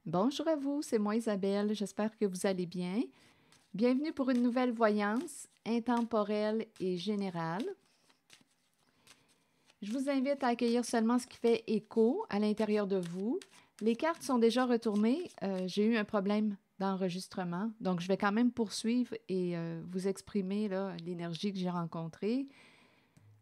Bonjour à vous, c'est moi Isabelle, j'espère que vous allez bien. Bienvenue pour une nouvelle voyance intemporelle et générale. Je vous invite à accueillir seulement ce qui fait écho à l'intérieur de vous. Les cartes sont déjà retournées. J'ai eu un problème d'enregistrement, donc je vais quand même poursuivre et vous exprimer l'énergie que j'ai rencontrée.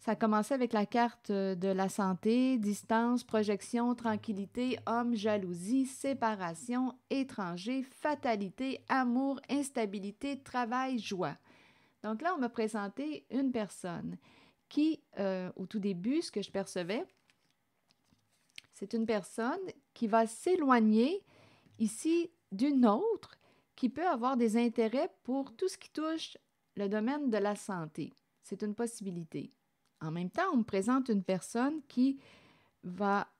Ça a commencé avec la carte de la santé, distance, projection, tranquillité, homme, jalousie, séparation, étranger, fatalité, amour, instabilité, travail, joie. Donc là, on m'a présenté une personne qui, au tout début, ce que je percevais, c'est une personne qui va s'éloigner ici d'une autre qui peut avoir des intérêts pour tout ce qui touche le domaine de la santé. C'est une possibilité. En même temps, on me présente une personne qui va,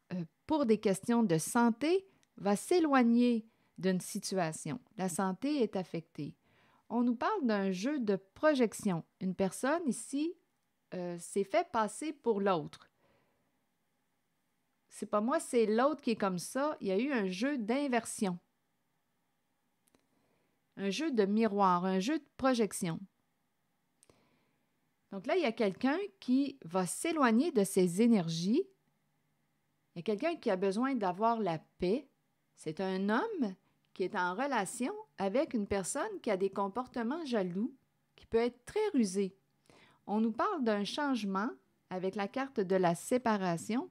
pour des questions de santé, va s'éloigner d'une situation. La santé est affectée. On nous parle d'un jeu de projection. Une personne ici s'est fait passer pour l'autre. C'est pas moi, c'est l'autre qui est comme ça. Il y a eu un jeu d'inversion. Un jeu de miroir, un jeu de projection. Donc là, il y a quelqu'un qui va s'éloigner de ses énergies. Il y a quelqu'un qui a besoin d'avoir la paix. C'est un homme qui est en relation avec une personne qui a des comportements jaloux, qui peut être très rusé. On nous parle d'un changement avec la carte de la séparation,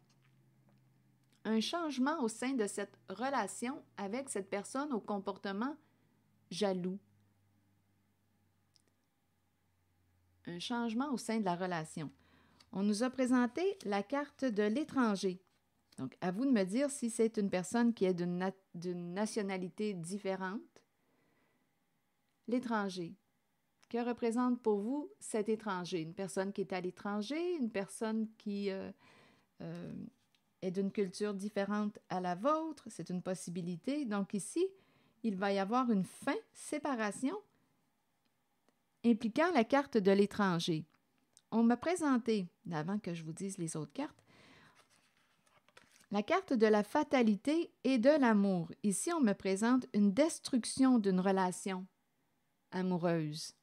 un changement au sein de cette relation avec cette personne au comportement jaloux. Un changement au sein de la relation. On nous a présenté la carte de l'étranger. Donc, à vous de me dire si c'est une personne qui est d'une nationalité différente. L'étranger. Que représente pour vous cet étranger? Une personne qui est à l'étranger, une personne qui euh, est d'une culture différente à la vôtre, c'est une possibilité. Donc ici, il va y avoir une fin, séparation, impliquant la carte de l'étranger. On m'a présenté, avant que je vous dise les autres cartes, la carte de la fatalité et de l'amour. Ici, on me présente une destruction d'une relation amoureuse.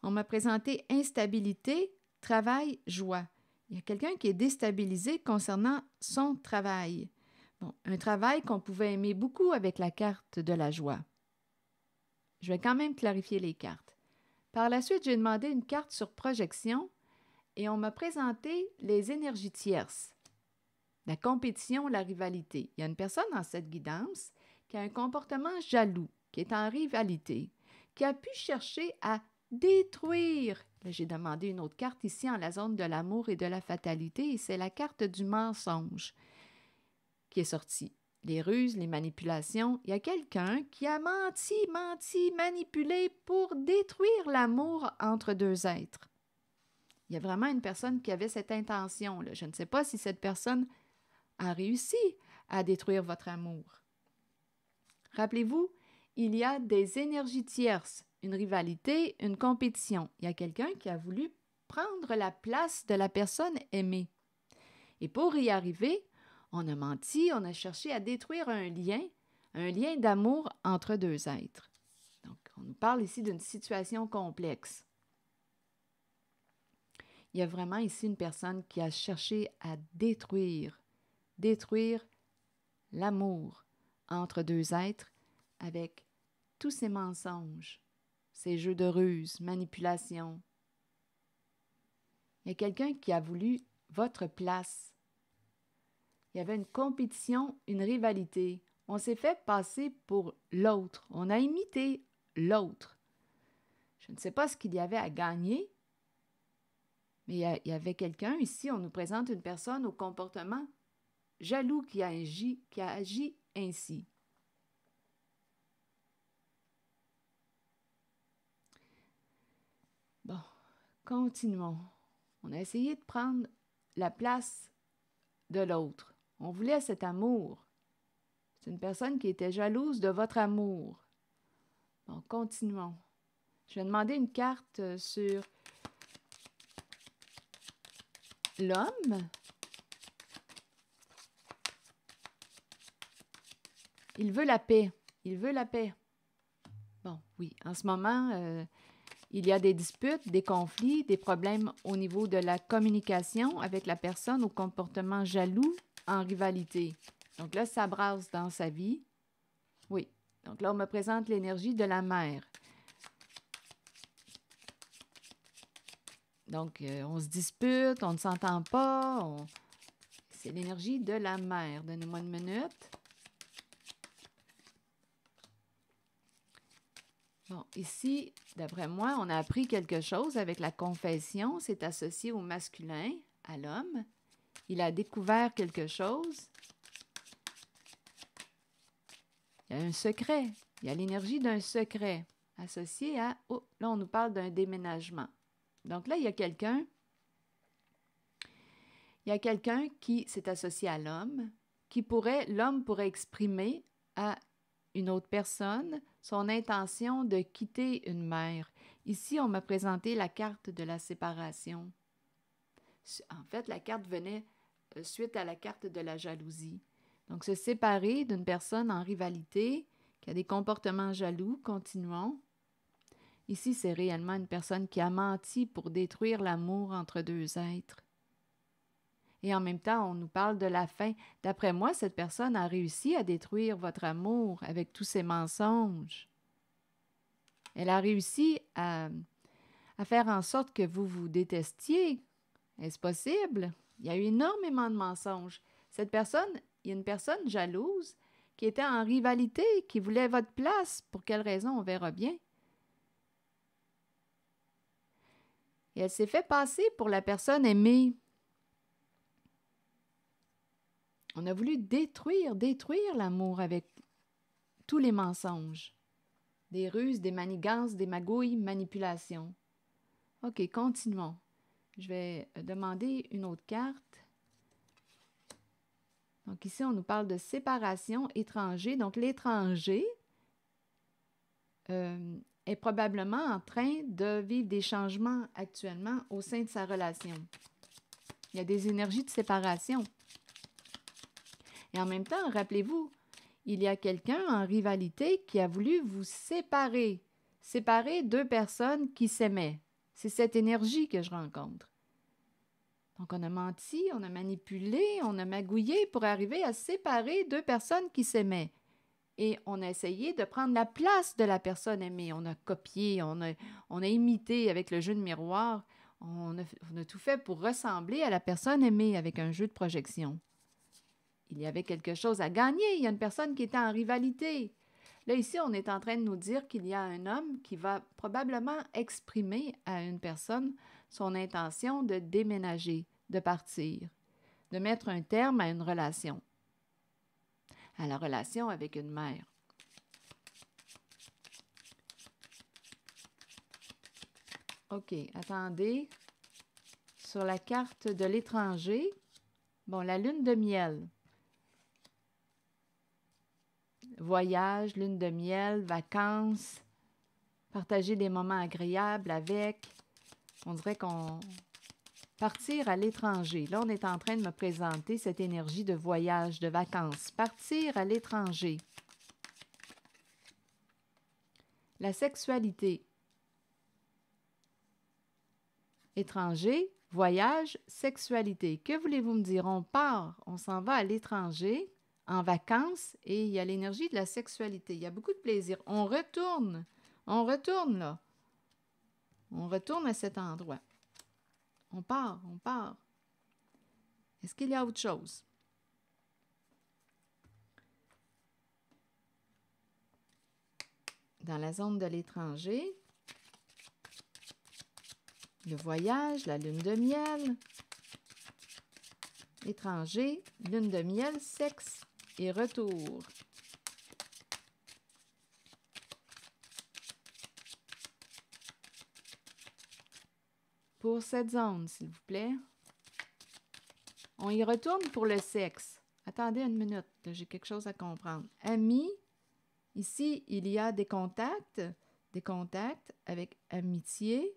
On m'a présenté instabilité, travail, joie. Il y a quelqu'un qui est déstabilisé concernant son travail. Bon, un travail qu'on pouvait aimer beaucoup avec la carte de la joie. Je vais quand même clarifier les cartes. Par la suite, j'ai demandé une carte sur projection et on m'a présenté les énergies tierces. La compétition, la rivalité. Il y a une personne dans cette guidance qui a un comportement jaloux, qui est en rivalité, qui a pu chercher à détruire. Là, j'ai demandé une autre carte ici en la zone de l'amour et de la fatalité, et c'est la carte du mensonge qui est sortie. Les ruses, les manipulations. Il y a quelqu'un qui a menti, manipulé pour détruire l'amour entre deux êtres. Il y a vraiment une personne qui avait cette intention-là. Je ne sais pas si cette personne a réussi à détruire votre amour. Rappelez-vous, il y a des énergies tierces, une rivalité, une compétition. Il y a quelqu'un qui a voulu prendre la place de la personne aimée. Et pour y arriver, on a menti, on a cherché à détruire un lien d'amour entre deux êtres. Donc, on nous parle ici d'une situation complexe. Il y a vraiment ici une personne qui a cherché à détruire l'amour entre deux êtres avec tous ces mensonges, ces jeux de ruse, manipulation. Il y a quelqu'un qui a voulu votre place. Il y avait une compétition, une rivalité. On s'est fait passer pour l'autre. On a imité l'autre. Je ne sais pas ce qu'il y avait à gagner, mais il y avait quelqu'un ici, on nous présente une personne au comportement jaloux qui a agi ainsi. Bon, continuons. On a essayé de prendre la place de l'autre. On voulait cet amour. C'est une personne qui était jalouse de votre amour. Bon, continuons. Je vais demander une carte sur l'homme. Il veut la paix. Il veut la paix. Bon, oui, en ce moment, il y a des disputes, des conflits, des problèmes au niveau de la communication avec la personne au comportement jaloux, en rivalité. Donc là, ça brasse dans sa vie. Oui. Donc là, on me présente l'énergie de la mère. Donc, on se dispute, on ne s'entend pas. C'est l'énergie de la mère. Donnez-moi une minute. Bon, ici, d'après moi, on a appris quelque chose avec la confession. C'est associé au masculin, à l'homme. Il a découvert quelque chose. Il y a un secret. Il y a l'énergie d'un secret associé à... Oh, là, on nous parle d'un déménagement. Donc là, il y a quelqu'un qui s'est associé à l'homme, l'homme pourrait exprimer à une autre personne son intention de quitter une mère. Ici, on m'a présenté la carte de la séparation. En fait, la carte venait suite à la carte de la jalousie. Donc, se séparer d'une personne en rivalité, qui a des comportements jaloux, continuons. Ici, c'est réellement une personne qui a menti pour détruire l'amour entre deux êtres. Et en même temps, on nous parle de la fin. D'après moi, cette personne a réussi à détruire votre amour avec tous ses mensonges. Elle a réussi à faire en sorte que vous vous détestiez. Est-ce possible? Il y a eu énormément de mensonges. Cette personne, il y a une personne jalouse qui était en rivalité, qui voulait votre place. Pour quelle raison? On verra bien. Et elle s'est fait passer pour la personne aimée. On a voulu détruire l'amour avec tous les mensonges. Des ruses, des manigances, des magouilles, manipulations. OK, continuons. Je vais demander une autre carte. Donc ici, on nous parle de séparation, étranger. Donc l'étranger est probablement en train de vivre des changements actuellement au sein de sa relation. Il y a des énergies de séparation. Et en même temps, rappelez-vous, il y a quelqu'un en rivalité qui a voulu vous séparer deux personnes qui s'aimaient. C'est cette énergie que je rencontre. Donc, on a menti, on a manipulé, on a magouillé pour arriver à séparer deux personnes qui s'aimaient. Et on a essayé de prendre la place de la personne aimée. On a copié, on a imité avec le jeu de miroir. On a tout fait pour ressembler à la personne aimée avec un jeu de projection. Il y avait quelque chose à gagner. Il y a une personne qui était en rivalité. Là, ici, on est en train de nous dire qu'il y a un homme qui va probablement exprimer à une personne son intention de déménager, de partir, de mettre un terme à une relation, à la relation avec une mère. OK, attendez. Sur la carte de l'étranger, bon, la lune de miel. Voyage, lune de miel, vacances, partager des moments agréables avec. On dirait qu'on... Partir à l'étranger. Là, on est en train de me présenter cette énergie de voyage, de vacances. Partir à l'étranger. La sexualité. Étranger, voyage, sexualité. Que voulez-vous me dire? On part, on s'en va à l'étranger, en vacances, et il y a l'énergie de la sexualité. Il y a beaucoup de plaisir. On retourne là. On retourne à cet endroit. On part. Est-ce qu'il y a autre chose? Dans la zone de l'étranger, le voyage, la lune de miel, étranger, lune de miel, sexe et retour. Pour cette zone, s'il vous plaît. On y retourne pour le sexe. Attendez une minute, j'ai quelque chose à comprendre. Amis, ici, il y a des contacts avec amitié.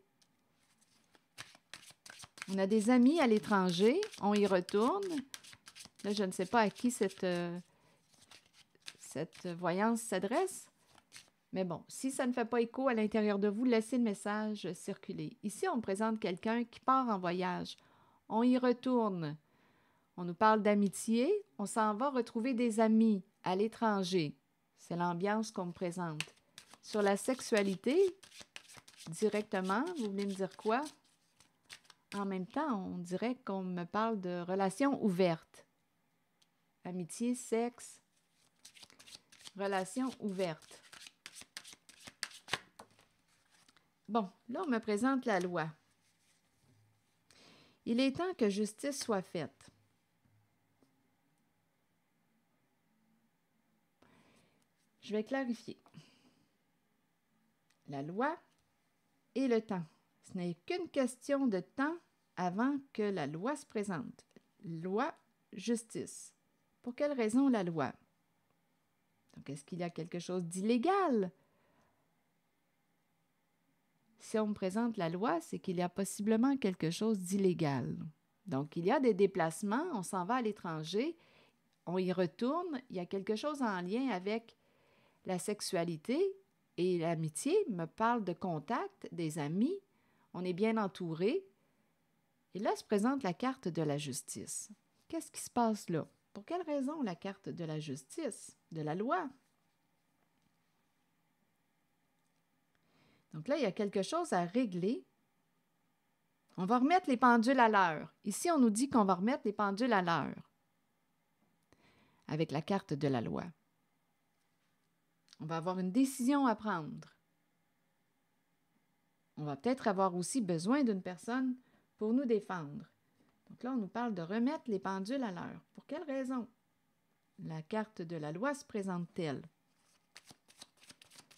On a des amis à l'étranger, on y retourne. Là, je ne sais pas à qui cette voyance s'adresse. Mais bon, si ça ne fait pas écho à l'intérieur de vous, laissez le message circuler. Ici, on me présente quelqu'un qui part en voyage. On y retourne. On nous parle d'amitié. On s'en va retrouver des amis à l'étranger. C'est l'ambiance qu'on me présente. Sur la sexualité, directement, vous voulez me dire quoi? En même temps, on dirait qu'on me parle de relations ouvertes. Amitié, sexe, relations ouvertes. Bon, là, on me présente la loi. Il est temps que justice soit faite. Je vais clarifier. La loi et le temps. Ce n'est qu'une question de temps avant que la loi se présente. Loi, justice. Pour quelle raison la loi? Donc, est-ce qu'il y a quelque chose d'illégal? Si on me présente la loi, c'est qu'il y a possiblement quelque chose d'illégal. Donc, il y a des déplacements, on s'en va à l'étranger, on y retourne, il y a quelque chose en lien avec la sexualité et l'amitié, me parle de contact, des amis, on est bien entouré. Et là se présente la carte de la justice. Qu'est-ce qui se passe là? Pour quelle raison la carte de la justice, de la loi? Donc là, il y a quelque chose à régler. On va remettre les pendules à l'heure. Ici, on nous dit qu'on va remettre les pendules à l'heure avec la carte de la loi. On va avoir une décision à prendre. On va peut-être avoir aussi besoin d'une personne pour nous défendre. Donc là, on nous parle de remettre les pendules à l'heure. Pour quelle raison? La carte de la loi se présente-t-elle?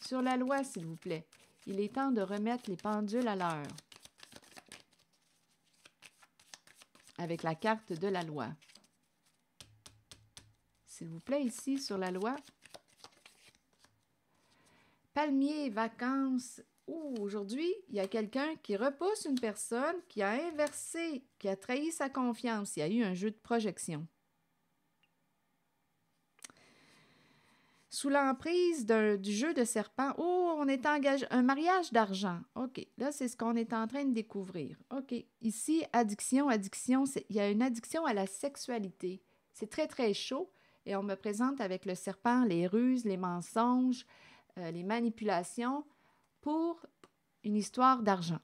Sur la loi, s'il vous plaît. Il est temps de remettre les pendules à l'heure avec la carte de la loi. S'il vous plaît, ici, sur la loi. Palmier, vacances. Aujourd'hui, il y a quelqu'un qui repousse une personne qui a inversé, qui a trahi sa confiance. Il y a eu un jeu de projection. Sous l'emprise du jeu de serpent, on est engagé, un mariage d'argent. OK, là, c'est ce qu'on est en train de découvrir. OK, ici, addiction, il y a une addiction à la sexualité. C'est très, très chaud et on me présente avec le serpent les ruses, les mensonges, les manipulations pour une histoire d'argent.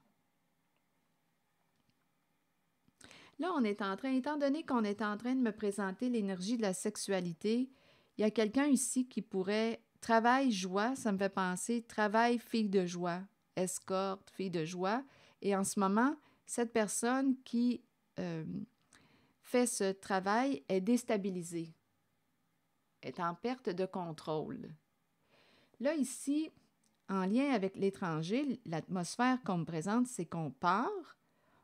Là, on est en train, étant donné qu'on est en train de me présenter l'énergie de la sexualité, il y a quelqu'un ici qui pourrait travail joie, ça me fait penser travail fille de joie, escorte fille de joie. Et en ce moment, cette personne qui fait ce travail est déstabilisée, est en perte de contrôle. Là, ici, en lien avec l'étranger, l'atmosphère qu'on me présente, c'est qu'on part,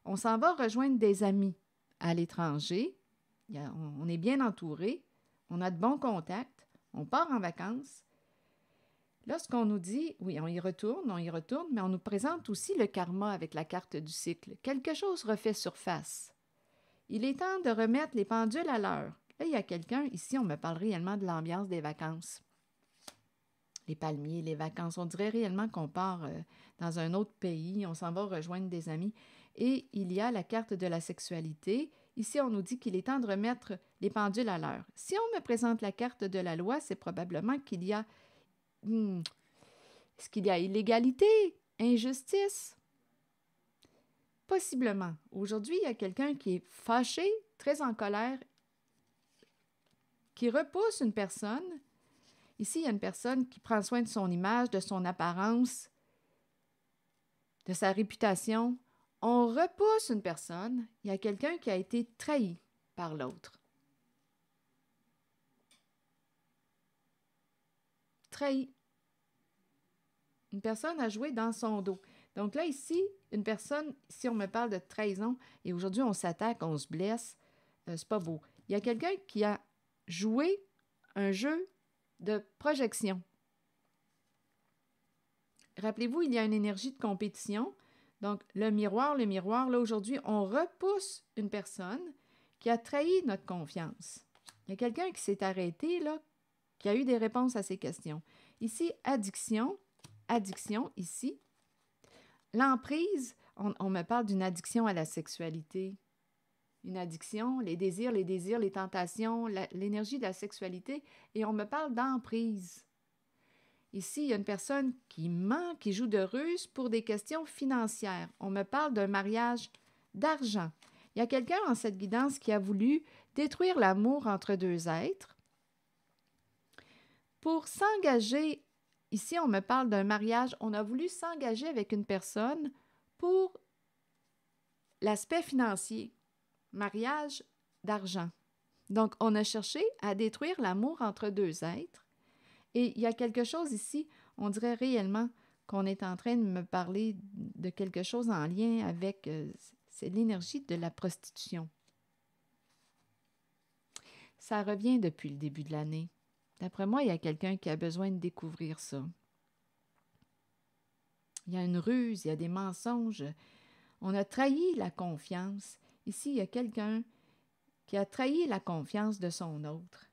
on s'en va rejoindre des amis à l'étranger, on est bien entouré, on a de bons contacts, on part en vacances. Là, ce qu'on nous dit, oui, on y retourne, mais on nous présente aussi le karma avec la carte du cycle. Quelque chose refait surface. Il est temps de remettre les pendules à l'heure. Là, il y a quelqu'un, ici, on me parle réellement de l'ambiance des vacances. Les palmiers, les vacances, on dirait réellement qu'on part dans un autre pays, on s'en va rejoindre des amis. Et il y a la carte de la sexualité. Ici, on nous dit qu'il est temps de remettre les pendules à l'heure. Si on me présente la carte de la loi, c'est probablement qu'il y a... est-ce qu'il y a illégalité, injustice? Possiblement. Aujourd'hui, il y a quelqu'un qui est fâché, très en colère, qui repousse une personne. Ici, il y a une personne qui prend soin de son image, de son apparence, de sa réputation. On repousse une personne. Il y a quelqu'un qui a été trahi par l'autre. Trahi. Une personne a joué dans son dos. Donc là, ici, une personne, si on me parle de trahison, et aujourd'hui, on s'attaque, on se blesse, c'est pas beau. Il y a quelqu'un qui a joué un jeu de projection. Rappelez-vous, il y a une énergie de compétition. Donc, le miroir, là, aujourd'hui, on repousse une personne qui a trahi notre confiance. Il y a quelqu'un qui s'est arrêté, là, qui a eu des réponses à ces questions. Ici, addiction, ici. L'emprise, on me parle d'une addiction à la sexualité. Une addiction, les désirs, les tentations, l'énergie de la sexualité, et on me parle d'emprise. Ici, il y a une personne qui ment, qui joue de ruse pour des questions financières. On me parle d'un mariage d'argent. Il y a quelqu'un en cette guidance qui a voulu détruire l'amour entre deux êtres pour s'engager. Ici, on me parle d'un mariage. On a voulu s'engager avec une personne pour l'aspect financier. Mariage d'argent. Donc, on a cherché à détruire l'amour entre deux êtres. Et il y a quelque chose ici, on dirait réellement qu'on est en train de me parler de quelque chose en lien avec c'est l'énergie de la prostitution. Ça revient depuis le début de l'année. D'après moi, il y a quelqu'un qui a besoin de découvrir ça. Il y a une ruse, il y a des mensonges. On a trahi la confiance. Ici, il y a quelqu'un qui a trahi la confiance de son autre.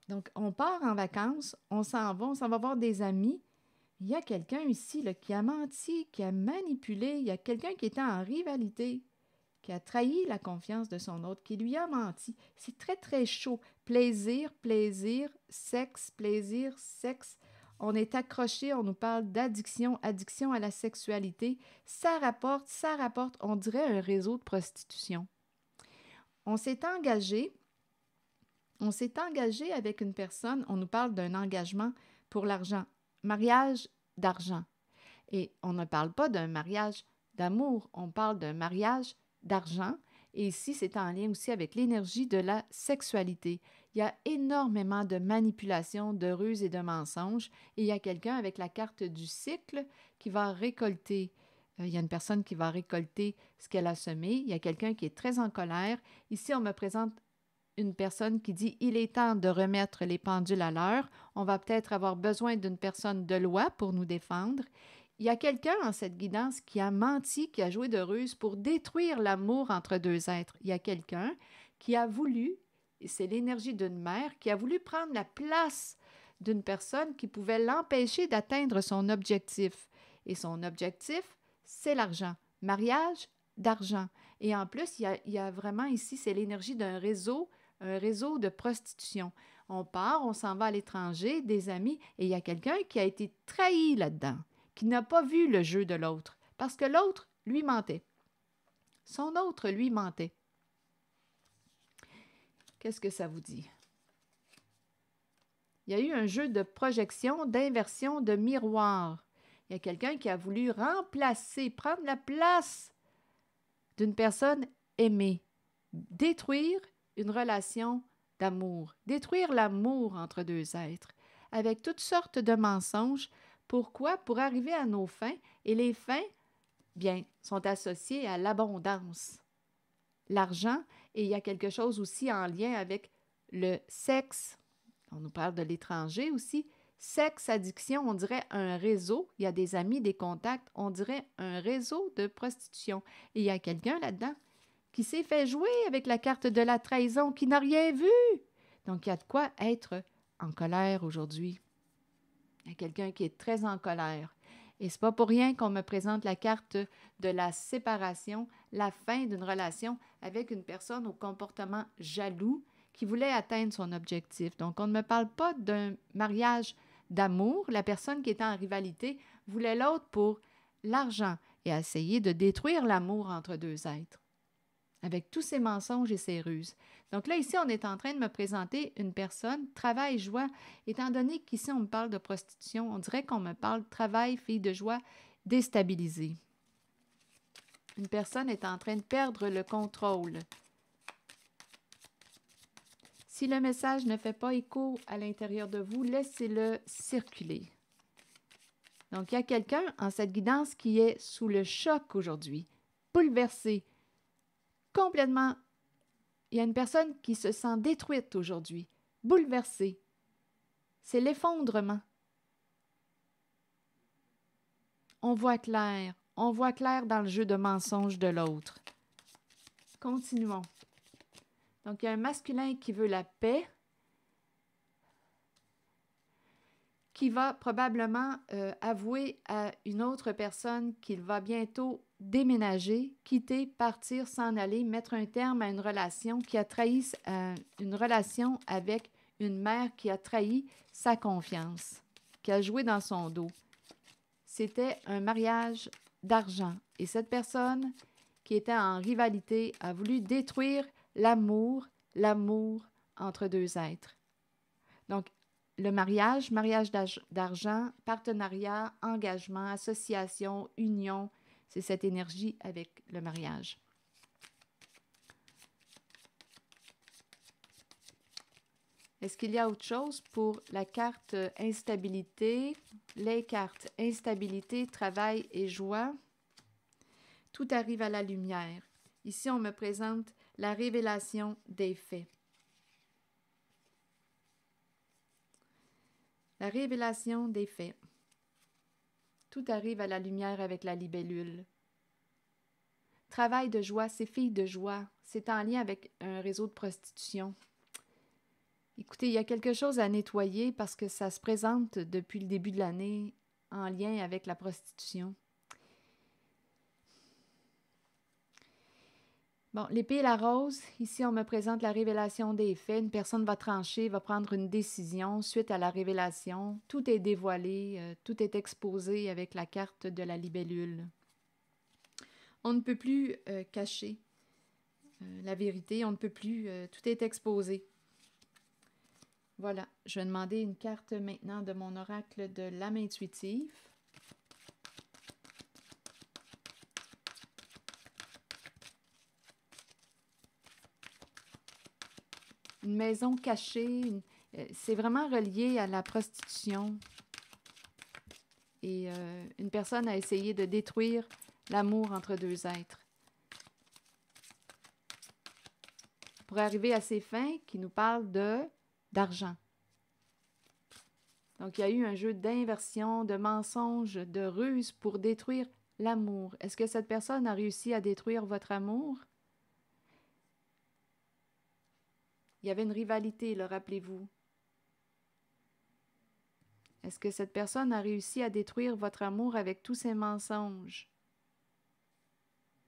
Donc, on part en vacances, on s'en va voir des amis. Il y a quelqu'un ici là, qui a menti, qui a manipulé. Il y a quelqu'un qui était en rivalité, qui a trahi la confiance de son autre, qui lui a menti. C'est très, très chaud. Plaisir, plaisir, sexe, plaisir, sexe. On est accroché, on nous parle d'addiction, addiction à la sexualité. Ça rapporte, on dirait un réseau de prostitution. On s'est engagé avec une personne, on nous parle d'un engagement pour l'argent, mariage d'argent. Et on ne parle pas d'un mariage d'amour, on parle d'un mariage d'argent. Et ici, c'est en lien aussi avec l'énergie de la sexualité. Il y a énormément de manipulations, de ruses et de mensonges. Et il y a quelqu'un avec la carte du cycle qui va récolter. Il y a une personne qui va récolter ce qu'elle a semé. Il y a quelqu'un qui est très en colère. Ici, on me présente une personne qui dit « Il est temps de remettre les pendules à l'heure. On va peut-être avoir besoin d'une personne de loi pour nous défendre. » Il y a quelqu'un en cette guidance qui a menti, qui a joué de ruse pour détruire l'amour entre deux êtres. Il y a quelqu'un qui a voulu, et c'est l'énergie d'une mère, qui a voulu prendre la place d'une personne qui pouvait l'empêcher d'atteindre son objectif. Et son objectif, c'est l'argent. Mariage d'argent. Et en plus, il y a vraiment ici, c'est l'énergie d'un réseau, un réseau de prostitution. On part, on s'en va à l'étranger, des amis, et il y a quelqu'un qui a été trahi là-dedans, qui n'a pas vu le jeu de l'autre, parce que l'autre lui mentait. Son autre lui mentait. Qu'est-ce que ça vous dit? Il y a eu un jeu de projection, d'inversion, de miroir. Il y a quelqu'un qui a voulu remplacer, prendre la place d'une personne aimée, détruire une relation d'amour, détruire l'amour entre deux êtres, avec toutes sortes de mensonges. Pourquoi? Pour arriver à nos fins. Et les fins, bien, sont associées à l'abondance, l'argent, et il y a quelque chose aussi en lien avec le sexe. On nous parle de l'étranger aussi. Sexe, addiction, on dirait un réseau. Il y a des amis, des contacts. On dirait un réseau de prostitution. Et il y a quelqu'un là-dedans qui s'est fait jouer avec la carte de la trahison, qui n'a rien vu. Donc, il y a de quoi être en colère aujourd'hui. Il y a quelqu'un qui est très en colère. Et c'est pas pour rien qu'on me présente la carte de la séparation, la fin d'une relation avec une personne au comportement jaloux qui voulait atteindre son objectif. Donc, on ne me parle pas d'un mariage d'amour. La personne qui était en rivalité voulait l'autre pour l'argent et a essayé de détruire l'amour entre deux êtres, avec tous ces mensonges et ces ruses. Donc là, ici, on est en train de me présenter une personne, travail, joie, étant donné qu'ici, on me parle de prostitution, on dirait qu'on me parle travail, fille de joie, déstabilisée. Une personne est en train de perdre le contrôle. Si le message ne fait pas écho à l'intérieur de vous, laissez-le circuler. Donc, il y a quelqu'un en cette guidance qui est sous le choc aujourd'hui, bouleversé, complètement. Il y a une personne qui se sent détruite aujourd'hui, bouleversée. C'est l'effondrement. On voit clair dans le jeu de mensonges de l'autre. Continuons. Donc, il y a un masculin qui veut la paix. qui va probablement avouer à une autre personne qu'il va bientôt déménager, quitter, partir, s'en aller, mettre un terme à une relation qui a trahi une relation avec une mère qui a trahi sa confiance, qui a joué dans son dos. C'était un mariage d'argent. Et cette personne qui était en rivalité a voulu détruire l'amour entre deux êtres. Donc, le mariage d'argent, partenariat, engagement, association, union, c'est cette énergie avec le mariage. Est-ce qu'il y a autre chose pour la carte instabilité? Les cartes instabilité, travail et joie. Tout arrive à la lumière. Ici, on me présente la révélation des faits. La révélation des faits. Tout arrive à la lumière avec la libellule. Travail de joie, c'est fille de joie. C'est en lien avec un réseau de prostitution. Écoutez, il y a quelque chose à nettoyer parce que ça se présente depuis le début de l'année en lien avec la prostitution. Bon, l'épée et la rose, ici on me présente la révélation des faits. Une personne va trancher, va prendre une décision suite à la révélation. Tout est dévoilé, tout est exposé avec la carte de la libellule. On ne peut plus cacher la vérité, on ne peut plus, tout est exposé. Voilà, je vais demander une carte maintenant de mon oracle de l'âme intuitive. Une maison cachée, c'est vraiment relié à la prostitution. Et une personne a essayé de détruire l'amour entre deux êtres. Pour arriver à ces fins qui nous parlent d'argent. Donc, il y a eu un jeu d'inversion, de mensonge, de ruse pour détruire l'amour. Est-ce que cette personne a réussi à détruire votre amour? Il y avait une rivalité, là, rappelez-vous. Est-ce que cette personne a réussi à détruire votre amour avec tous ses mensonges?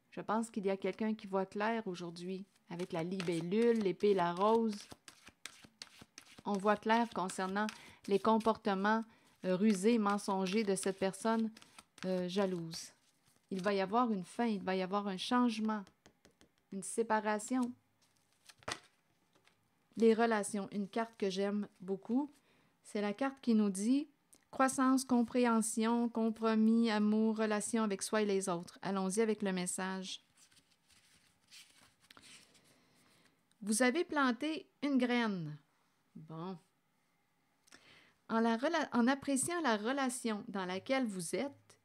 Je pense qu'il y a quelqu'un qui voit clair aujourd'hui, avec la libellule, l'épée et la rose. On voit clair concernant les comportements rusés, mensongers de cette personne jalouse. Il va y avoir une fin, il va y avoir un changement, une séparation. Les relations, une carte que j'aime beaucoup, c'est la carte qui nous dit croissance, compréhension, compromis, amour, relation avec soi et les autres. Allons-y avec le message. Vous avez planté une graine. Bon. En appréciant la relation dans laquelle vous êtes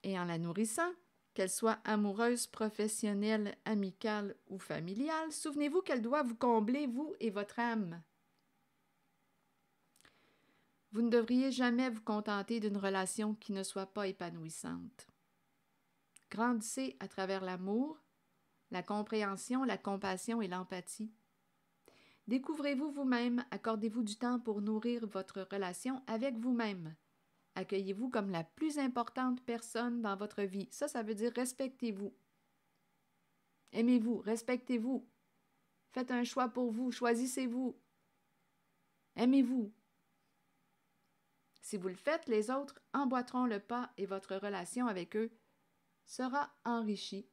et en la nourrissant, qu'elle soit amoureuse, professionnelle, amicale ou familiale, souvenez-vous qu'elle doit vous combler, vous et votre âme. Vous ne devriez jamais vous contenter d'une relation qui ne soit pas épanouissante. Grandissez à travers l'amour, la compréhension, la compassion et l'empathie. Découvrez-vous vous-même, accordez-vous du temps pour nourrir votre relation avec vous-même. Accueillez-vous comme la plus importante personne dans votre vie. Ça veut dire respectez-vous. Aimez-vous, respectez-vous. Faites un choix pour vous, choisissez-vous. Aimez-vous. Si vous le faites, les autres emboîteront le pas et votre relation avec eux sera enrichie.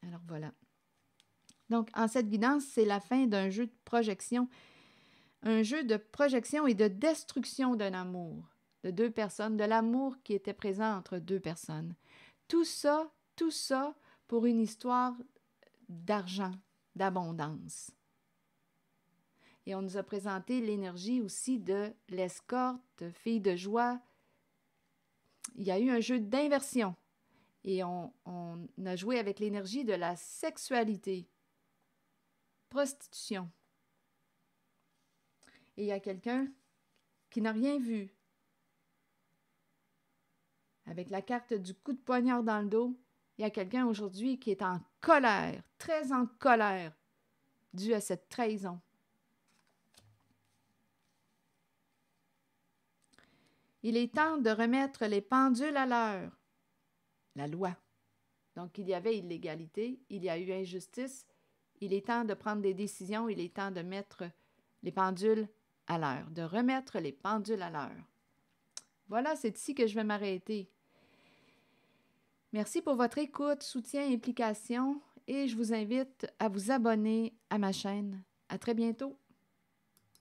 Alors voilà. Donc, en cette guidance, c'est la fin d'un jeu de projection. Un jeu de projection et de destruction d'un amour de deux personnes, de l'amour qui était présent entre deux personnes. Tout ça pour une histoire d'argent, d'abondance. Et on nous a présenté l'énergie aussi de l'escorte, fille de joie. Il y a eu un jeu d'inversion et on a joué avec l'énergie de la sexualité, prostitution. Et il y a quelqu'un qui n'a rien vu. Avec la carte du coup de poignard dans le dos, il y a quelqu'un aujourd'hui qui est en colère, très en colère, dû à cette trahison. Il est temps de remettre les pendules à l'heure. La loi. Donc, il y avait illégalité, il y a eu injustice. Il est temps de prendre des décisions, il est temps de mettre les pendules à l'heure, de remettre les pendules à l'heure. Voilà, c'est ici que je vais m'arrêter. Merci pour votre écoute, soutien, implication et je vous invite à vous abonner à ma chaîne. À très bientôt.